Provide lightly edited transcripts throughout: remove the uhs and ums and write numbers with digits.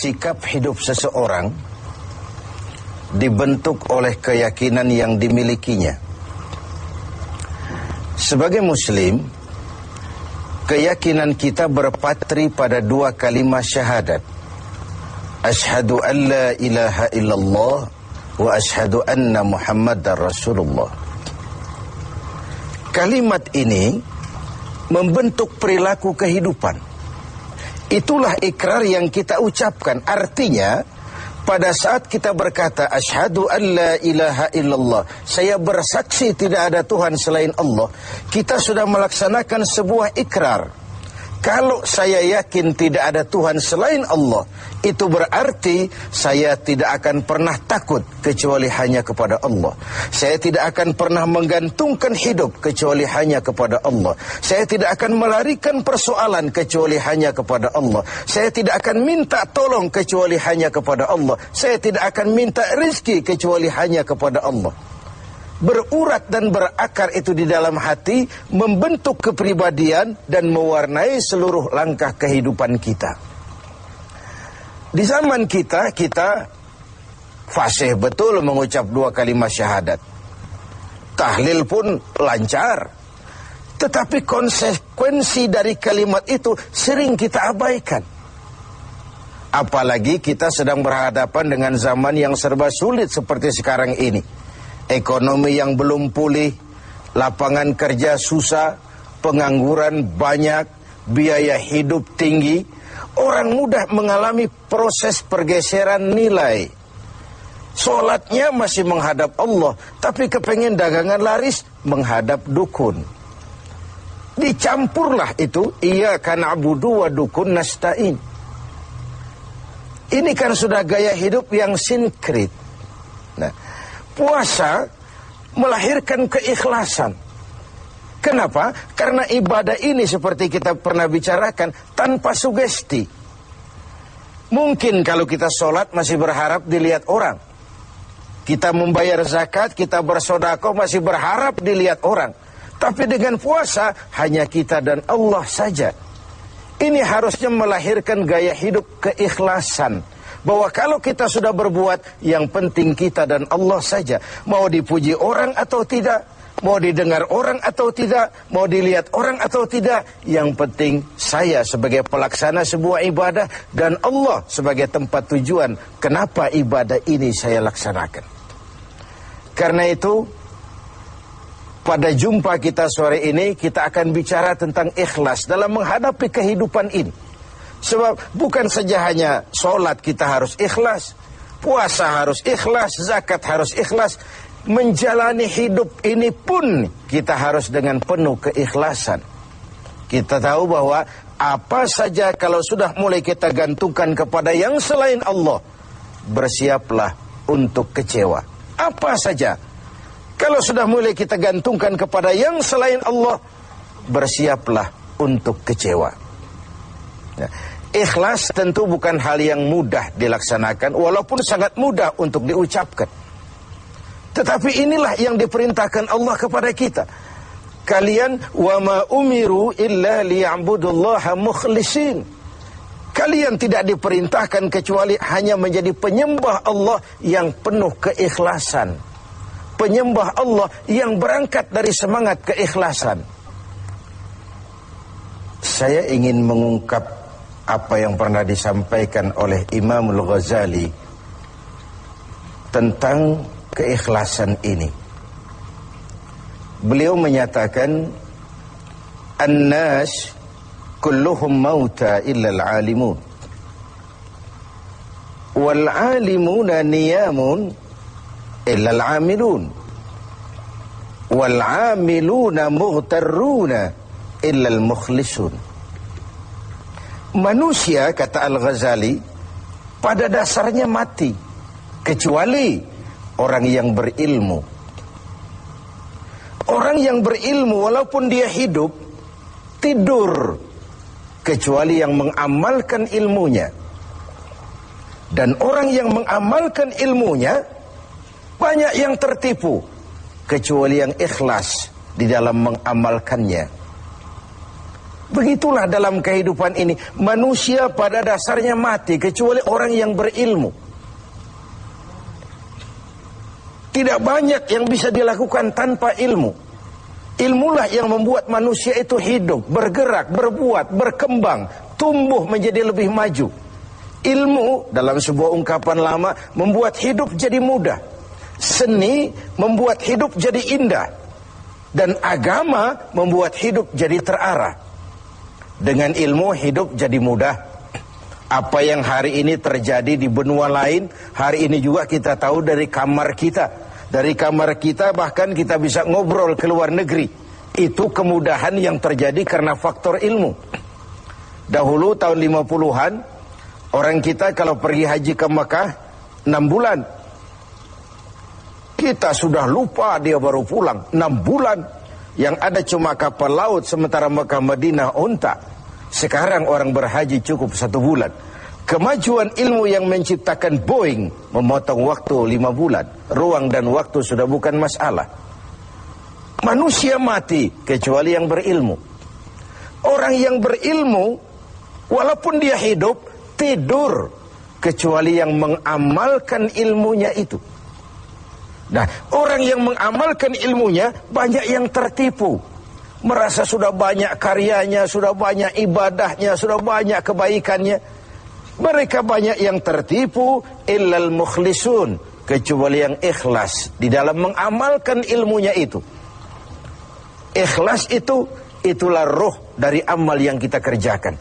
sikap hidup seseorang dibentuk oleh keyakinan yang dimilikinya. Sebagai muslim, keyakinan kita berpatri pada dua kalimat syahadat. Asyhadu an la ilaha illallah wa asyhadu anna Muhammadar Rasulullah. Kalimat ini membentuk perilaku kehidupan. Itulah ikrar yang kita ucapkan. Artinya, pada saat kita berkata asyhadu an la ilaha illallah, saya bersaksi tidak ada Tuhan selain Allah, kita sudah melaksanakan sebuah ikrar. Kalau saya yakin tidak ada Tuhan selain Allah, itu berarti saya tidak akan pernah takut kecuali hanya kepada Allah. Saya tidak akan pernah menggantungkan hidup kecuali hanya kepada Allah. Saya tidak akan melarikan persoalan kecuali hanya kepada Allah. Saya tidak akan minta tolong kecuali hanya kepada Allah. Saya tidak akan minta rezeki kecuali hanya kepada Allah. Berurat dan berakar itu di dalam hati, membentuk kepribadian dan mewarnai seluruh langkah kehidupan kita. Di zaman kita fasih betul mengucap dua kalimat syahadat. Tahlil pun lancar. Tetapi konsekuensi dari kalimat itu sering kita abaikan. Apalagi kita sedang berhadapan dengan zaman yang serba sulit seperti sekarang ini. Ekonomi yang belum pulih, lapangan kerja susah, pengangguran banyak, biaya hidup tinggi. Orang mudah mengalami proses pergeseran nilai. Sholatnya masih menghadap Allah, tapi kepengen dagangan laris menghadap dukun. Dicampurlah itu, iyyaka na'budu wa dukun nasta'in. Ini kan sudah gaya hidup yang sinkrit. Nah, puasa melahirkan keikhlasan. Kenapa? Karena ibadah ini seperti kita pernah bicarakan tanpa sugesti. Mungkin kalau kita sholat masih berharap dilihat orang. Kita membayar zakat, kita bersedekah masih berharap dilihat orang. Tapi dengan puasa hanya kita dan Allah saja. Ini harusnya melahirkan gaya hidup keikhlasan. Bahwa kalau kita sudah berbuat, yang penting kita dan Allah saja. Mau dipuji orang atau tidak, mau didengar orang atau tidak, mau dilihat orang atau tidak, yang penting saya sebagai pelaksana sebuah ibadah dan Allah sebagai tempat tujuan kenapa ibadah ini saya laksanakan. Karena itu, pada jumpa kita sore ini, kita akan bicara tentang ikhlas dalam menghadapi kehidupan ini. Sebab bukan saja hanya sholat kita harus ikhlas, puasa harus ikhlas, zakat harus ikhlas. Menjalani hidup ini pun kita harus dengan penuh keikhlasan. Kita tahu bahwa apa saja kalau sudah mulai kita gantungkan kepada yang selain Allah, bersiaplah untuk kecewa. Apa saja kalau sudah mulai kita gantungkan kepada yang selain Allah, bersiaplah untuk kecewa. Nah, ikhlas tentu bukan hal yang mudah dilaksanakan, walaupun sangat mudah untuk diucapkan. Tetapi inilah yang diperintahkan Allah kepada kita. Kalian wa ma umiru illa liya'budullaha mukhlisin. Kalian tidak diperintahkan kecuali hanya menjadi penyembah Allah yang penuh keikhlasan. Penyembah Allah yang berangkat dari semangat keikhlasan. Saya ingin mengungkap apa yang pernah disampaikan oleh Imam Al-Ghazali tentang keikhlasan ini. Beliau menyatakan, "An-nas kulluhum mauta illa al-alimun. Wal-alimuna niyamun illa al-amilun. Wal-amiluna mughtarruna illa al-mukhlisun." Manusia, kata Al-Ghazali, pada dasarnya mati, kecuali orang yang berilmu. Orang yang berilmu walaupun dia hidup, tidur, kecuali yang mengamalkan ilmunya. Dan orang yang mengamalkan ilmunya, banyak yang tertipu, kecuali yang ikhlas di dalam mengamalkannya. Begitulah dalam kehidupan ini. Manusia pada dasarnya mati kecuali orang yang berilmu. Tidak banyak yang bisa dilakukan tanpa ilmu. Ilmulah yang membuat manusia itu hidup, bergerak, berbuat, berkembang, tumbuh menjadi lebih maju. Ilmu dalam sebuah ungkapan lama membuat hidup jadi mudah. Seni membuat hidup jadi indah. Dan agama membuat hidup jadi terarah. Dengan ilmu hidup jadi mudah. Apa yang hari ini terjadi di benua lain, hari ini juga kita tahu dari kamar kita. Dari kamar kita bahkan kita bisa ngobrol ke luar negeri. Itu kemudahan yang terjadi karena faktor ilmu. Dahulu tahun 50-an, orang kita kalau pergi haji ke Mekah 6 bulan. Kita sudah lupa dia baru pulang 6 bulan. Yang ada cuma kapal laut, sementara Mekah Madinah unta. Sekarang orang berhaji cukup 1 bulan. Kemajuan ilmu yang menciptakan Boeing memotong waktu 5 bulan. Ruang dan waktu sudah bukan masalah. Manusia mati kecuali yang berilmu. Orang yang berilmu walaupun dia hidup tidur kecuali yang mengamalkan ilmunya itu. Nah, orang yang mengamalkan ilmunya banyak yang tertipu. Merasa sudah banyak karyanya, sudah banyak ibadahnya, sudah banyak kebaikannya. Mereka banyak yang tertipu, illal mukhlisun, kecuali yang ikhlas di dalam mengamalkan ilmunya itu. Ikhlas itu, itulah roh dari amal yang kita kerjakan.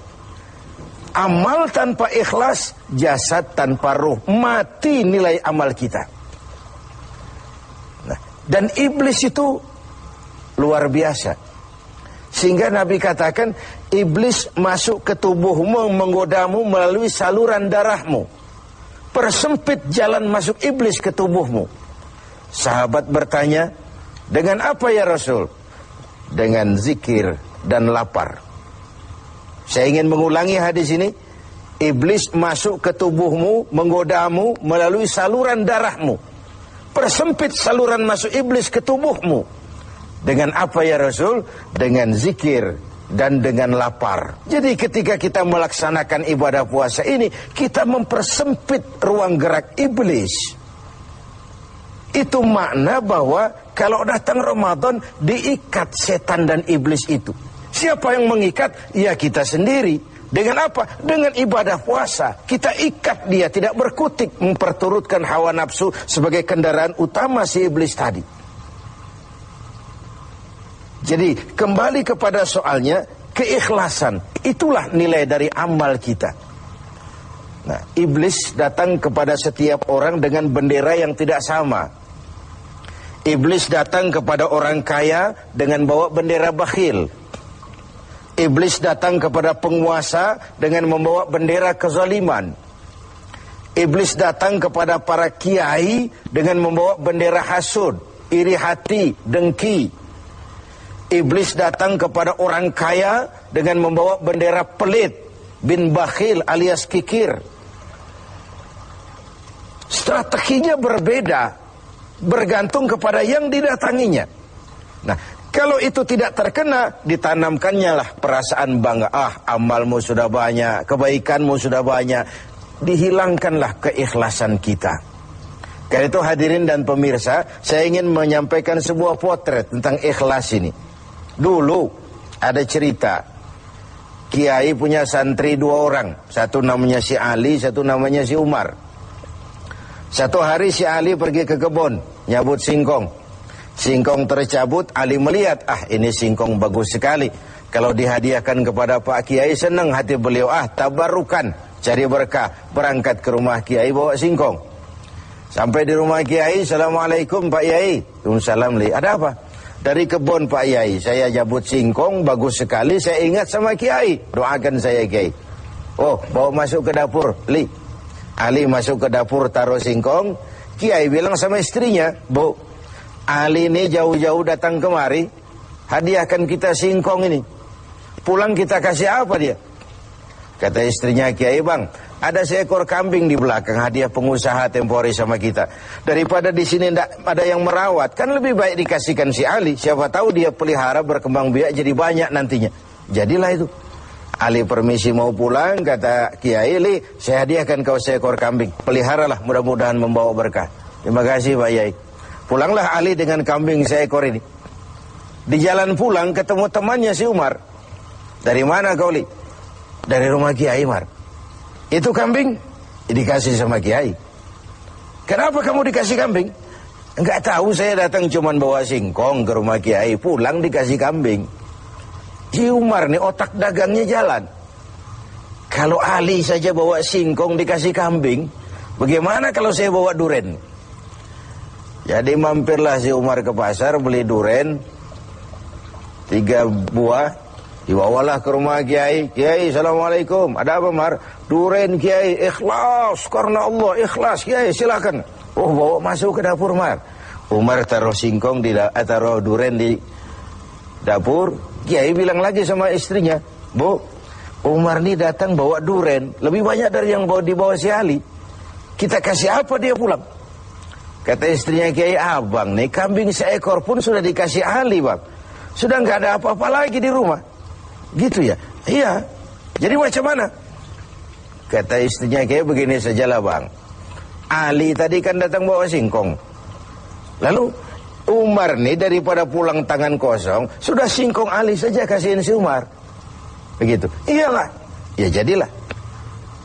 Amal tanpa ikhlas, jasad tanpa roh, mati nilai amal kita. Nah, dan iblis itu luar biasa. Sehingga Nabi katakan, iblis masuk ke tubuhmu, menggodamu melalui saluran darahmu. Persempit jalan masuk iblis ke tubuhmu. Sahabat bertanya, dengan apa ya Rasul? Dengan zikir dan lapar. Saya ingin mengulangi hadis ini. Iblis masuk ke tubuhmu, menggodamu melalui saluran darahmu. Persempit saluran masuk iblis ke tubuhmu. Dengan apa ya Rasul? Dengan zikir dan dengan lapar. Jadi ketika kita melaksanakan ibadah puasa ini, kita mempersempit ruang gerak iblis. Itu makna bahwa kalau datang Ramadan, diikat setan dan iblis itu. Siapa yang mengikat? Ya kita sendiri. Dengan apa? Dengan ibadah puasa. Kita ikat dia, tidak berkutik, memperturutkan hawa nafsu sebagai kendaraan utama si iblis tadi. Jadi kembali kepada soalnya, keikhlasan. Itulah nilai dari amal kita. Nah, iblis datang kepada setiap orang dengan bendera yang tidak sama. Iblis datang kepada orang kaya dengan bawa bendera bakhil. Iblis datang kepada penguasa dengan membawa bendera kezaliman. Iblis datang kepada para kiai dengan membawa bendera hasud, iri hati, dengki. Iblis datang kepada orang kaya dengan membawa bendera pelit, bin bakhil alias kikir. Strateginya berbeda, bergantung kepada yang didatanginya. Nah, kalau itu tidak terkena, ditanamkannya lah perasaan bangga. Amalmu sudah banyak, kebaikanmu sudah banyak. Dihilangkanlah keikhlasan kita. Karena itu hadirin dan pemirsa, saya ingin menyampaikan sebuah potret tentang ikhlas ini. Dulu ada cerita, kiai punya santri 2 orang. Satu namanya si Ali, satu namanya si Umar. Satu hari si Ali pergi ke kebun, nyabut singkong. Singkong tercabut, Ali melihat, ini singkong bagus sekali. Kalau dihadiahkan kepada Pak Kiai, senang hati beliau. Tabarukan, cari berkah. Berangkat ke rumah Kiai, bawa singkong. Sampai di rumah Kiai, Assalamualaikum Pak Kiai. Waalaikumsalam. Ada apa? Dari kebun Pak Kiai, saya jabut singkong, bagus sekali. Saya ingat sama Kiai, doakan saya Kiai. Bawa masuk ke dapur, Li. Ali masuk ke dapur, taruh singkong. Kiai bilang sama istrinya, Bu, Ali ini jauh-jauh datang kemari, hadiahkan kita singkong ini. Pulang kita kasih apa dia? Kata istrinya Kiai, Bang, ada seekor kambing di belakang, hadiah pengusaha tempo hari sama kita. Daripada di sini tidak ada yang merawat, kan lebih baik dikasihkan si Ali. Siapa tahu dia pelihara berkembang biak jadi banyak nantinya. Jadilah itu. Ali permisi mau pulang, kata Kiai, "Li, saya hadiahkan kau seekor kambing. Peliharalah, mudah-mudahan membawa berkah." "Terima kasih Pak Yai." Pulanglah Ali dengan kambing seekor ini. Di jalan pulang ketemu temannya si Umar. "Dari mana kau, Li?" "Dari rumah Kiai, Umar." "Itu kambing?" "Dikasih sama Kiai." "Kenapa kamu dikasih kambing?" "Enggak tahu, saya datang cuman bawa singkong ke rumah Kiai, pulang dikasih kambing." Si Umar nih otak dagangnya jalan. Kalau Ali saja bawa singkong dikasih kambing, bagaimana kalau saya bawa duren? Jadi mampirlah si Umar ke pasar beli duren 3 buah, dibawalah ke rumah Kiai. "Kiai, assalamualaikum." "Ada apa, Mar?" "Duren Kiai, ikhlas karena Allah, ikhlas Kiai, silakan." "Oh, bawa masuk ke dapur, Mar." Umar taruh singkong taruh duren di dapur. Kiai bilang lagi sama istrinya, "Bu, Umar ini datang bawa duren lebih banyak dari yang dibawa si Ali. Kita kasih apa dia pulang?" Kata istrinya Kiai, "Abang nih kambing seekor pun sudah dikasih Ali, Bang. Sudah nggak ada apa-apa lagi di rumah." "Gitu ya?" "Iya." "Jadi macam mana?" Kata istrinya Kiai, "Begini sajalah, Bang. Ali tadi kan datang bawa singkong. Lalu Umar nih daripada pulang tangan kosong, sudah singkong Ali saja kasihin si Umar." Begitu. "Iyalah." Ya jadilah.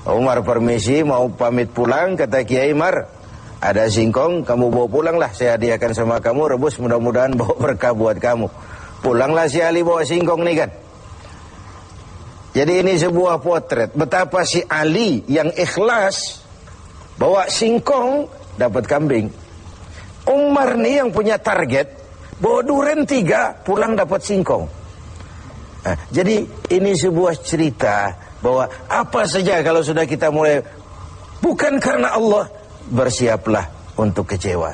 Umar permisi mau pamit pulang, kata Kiai, "Mar, ada singkong, kamu bawa pulanglah, saya hadiahkan sama kamu, rebus, mudah-mudahan bawa berkah buat kamu." Pulanglah si Ali bawa singkong nih kan. Jadi ini sebuah potret betapa si Ali yang ikhlas bawa singkong dapat kambing. Umar nih yang punya target, bawa duren 3, pulang dapat singkong. Nah, jadi ini sebuah cerita bahwa apa saja kalau sudah kita mulai bukan karena Allah, bersiaplah untuk kecewa.